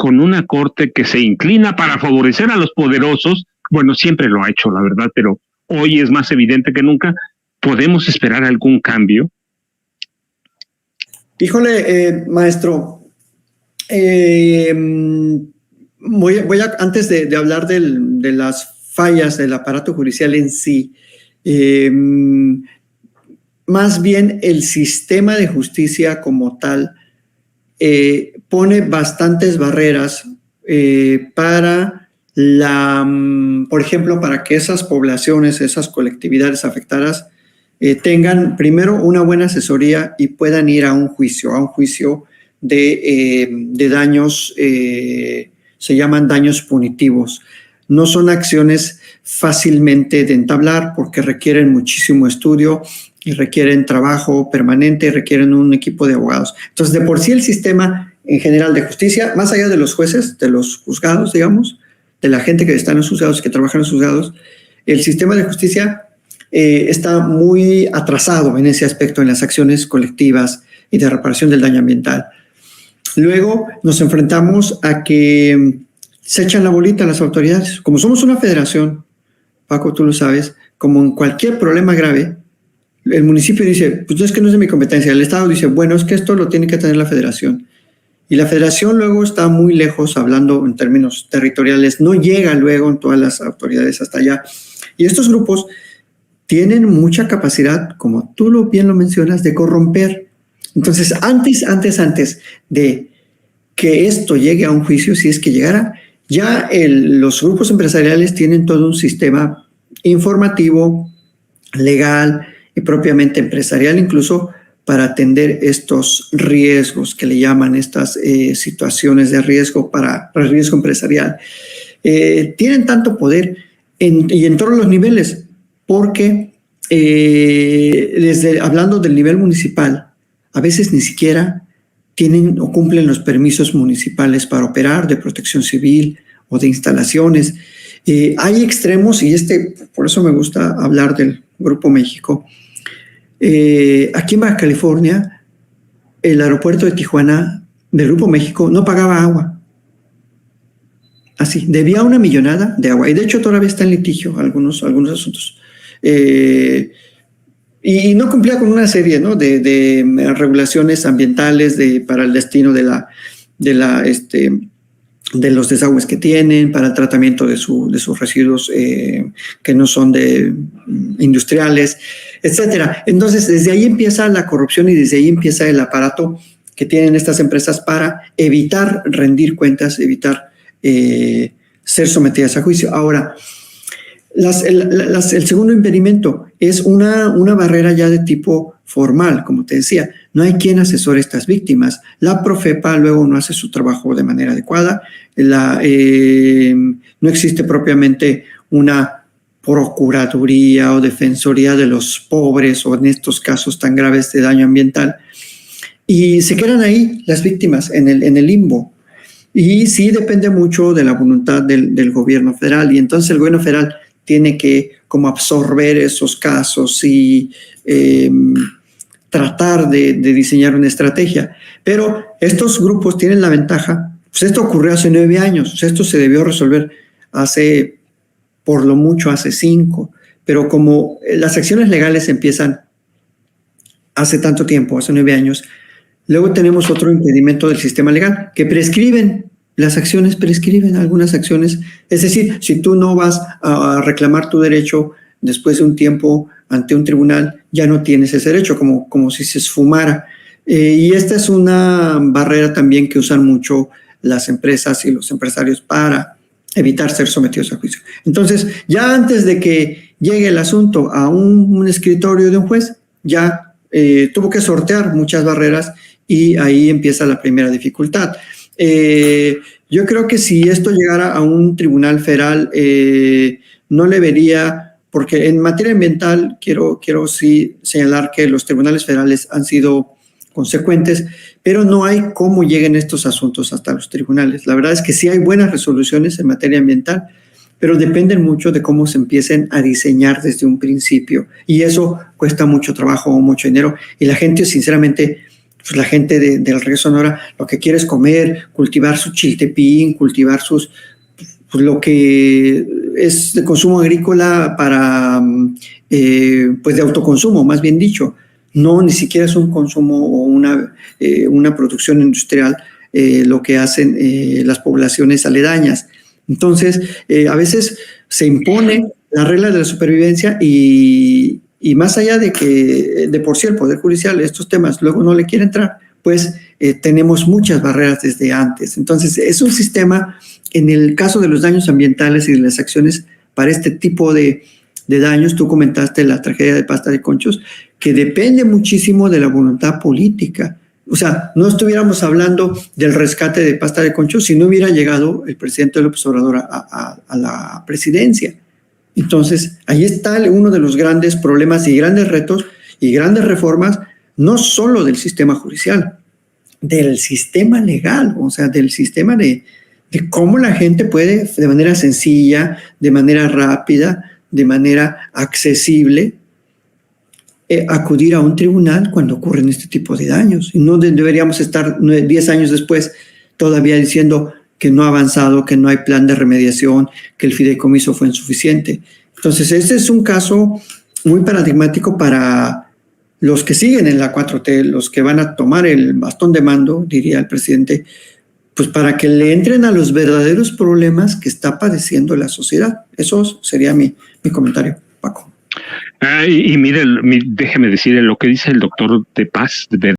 con una corte que se inclina para favorecer a los poderosos. Bueno, siempre lo ha hecho, la verdad, pero hoy es más evidente que nunca. ¿Podemos esperar algún cambio? Híjole, maestro, voy a antes de hablar de las fallas del aparato judicial en sí, más bien el sistema de justicia como tal pone bastantes barreras para por ejemplo, para que esas poblaciones, esas colectividades afectadas tengan primero una buena asesoría y puedan ir a un juicio de daños, se llaman daños punitivos. No son acciones fácilmente de entablar porque requieren muchísimo estudio y requieren trabajo permanente y requieren un equipo de abogados. Entonces, de por sí el sistema en general de justicia, más allá de los jueces, de los juzgados, digamos, de la gente que está en los juzgados, que trabaja en los juzgados, el sistema de justicia está muy atrasado en ese aspecto, en las acciones colectivas y de reparación del daño ambiental. Luego nos enfrentamos a que se echan la bolita a las autoridades. Como somos una federación, Paco, tú lo sabes, como en cualquier problema grave, el municipio dice, pues no, es que no es de mi competencia. El Estado dice, bueno, es que esto lo tiene que tener la federación. Y la federación luego está muy lejos, hablando en términos territoriales, no llega luego en todas las autoridades hasta allá. Y estos grupos tienen mucha capacidad, como tú bien lo mencionas, de corromper. Entonces, antes de que esto llegue a un juicio, si es que llegara, ya los grupos empresariales tienen todo un sistema informativo, legal y propiamente empresarial, incluso para atender estos riesgos que le llaman estas situaciones de riesgo para riesgo empresarial. Tienen tanto poder y en todos los niveles, porque hablando del nivel municipal, a veces ni siquiera tienen o cumplen los permisos municipales para operar de protección civil o de instalaciones. Hay extremos, y por eso me gusta hablar del Grupo México. Aquí en Baja California, el aeropuerto de Tijuana del Grupo México no pagaba agua. Así, debía una millonada de agua. Y de hecho todavía está en litigio algunos asuntos. Y no cumplía con una serie, ¿no?, de regulaciones ambientales para el destino de los desagües que tienen, para el tratamiento de sus residuos que no son industriales, etcétera. Entonces, desde ahí empieza la corrupción y desde ahí empieza el aparato que tienen estas empresas para evitar rendir cuentas, evitar ser sometidas a juicio. Ahora, el segundo impedimento es una barrera ya de tipo formal, como te decía. No hay quien asesore a estas víctimas. La Profepa luego no hace su trabajo de manera adecuada. No existe propiamente una procuraduría o defensoría de los pobres o en estos casos tan graves de daño ambiental. Y se quedan ahí las víctimas en el limbo. Y sí depende mucho de la voluntad del gobierno federal. Y entonces el gobierno federal tiene que como absorber esos casos y tratar de diseñar una estrategia. Pero estos grupos tienen la ventaja, pues esto ocurrió hace 9 años, esto se debió resolver por lo mucho hace 5, pero como las acciones legales empiezan hace tanto tiempo, hace 9 años, luego tenemos otro impedimento del sistema legal, que prescriben. Las acciones prescriben, algunas acciones. Es decir, si tú no vas a reclamar tu derecho después de un tiempo ante un tribunal, ya no tienes ese derecho, como si se esfumara. Y esta es una barrera también que usan mucho las empresas y los empresarios para evitar ser sometidos a juicio. Entonces, ya antes de que llegue el asunto a un escritorio de un juez, ya tuvo que sortear muchas barreras y ahí empieza la primera dificultad. Yo creo que si esto llegara a un tribunal federal, no le vería, porque en materia ambiental quiero sí señalar que los tribunales federales han sido consecuentes, pero no hay cómo lleguen estos asuntos hasta los tribunales. La verdad es que sí hay buenas resoluciones en materia ambiental, pero dependen mucho de cómo se empiecen a diseñar desde un principio. Y eso cuesta mucho trabajo, mucho dinero, y la gente sinceramente pues la gente del Río Sonora lo que quiere es comer, cultivar su chiltepín, cultivar pues lo que es de consumo agrícola para, pues de autoconsumo, más bien dicho. No, ni siquiera es un consumo o una producción industrial lo que hacen las poblaciones aledañas. Entonces, a veces se impone la regla de la supervivencia y más allá de que de por sí el Poder Judicial estos temas luego no le quiere entrar, pues tenemos muchas barreras desde antes. Entonces, es un sistema, en el caso de los daños ambientales y de las acciones para este tipo de daños, tú comentaste la tragedia de Pasta de Conchos, que depende muchísimo de la voluntad política. O sea, no estuviéramos hablando del rescate de Pasta de Conchos si no hubiera llegado el presidente López Obrador a la presidencia. Entonces, ahí está uno de los grandes problemas y grandes retos y grandes reformas, no solo del sistema judicial, del sistema legal, o sea, del sistema de cómo la gente puede, de manera sencilla, de manera rápida, de manera accesible, acudir a un tribunal cuando ocurren este tipo de daños. Y no deberíamos estar 10 años después todavía diciendo que no ha avanzado, que no hay plan de remediación, que el fideicomiso fue insuficiente. Entonces, este es un caso muy paradigmático para los que siguen en la 4T, los que van a tomar el bastón de mando, diría el presidente, pues para que le entren a los verdaderos problemas que está padeciendo la sociedad. Eso sería mi comentario, Paco. Y mire, déjeme decirle lo que dice el doctor de Paz, de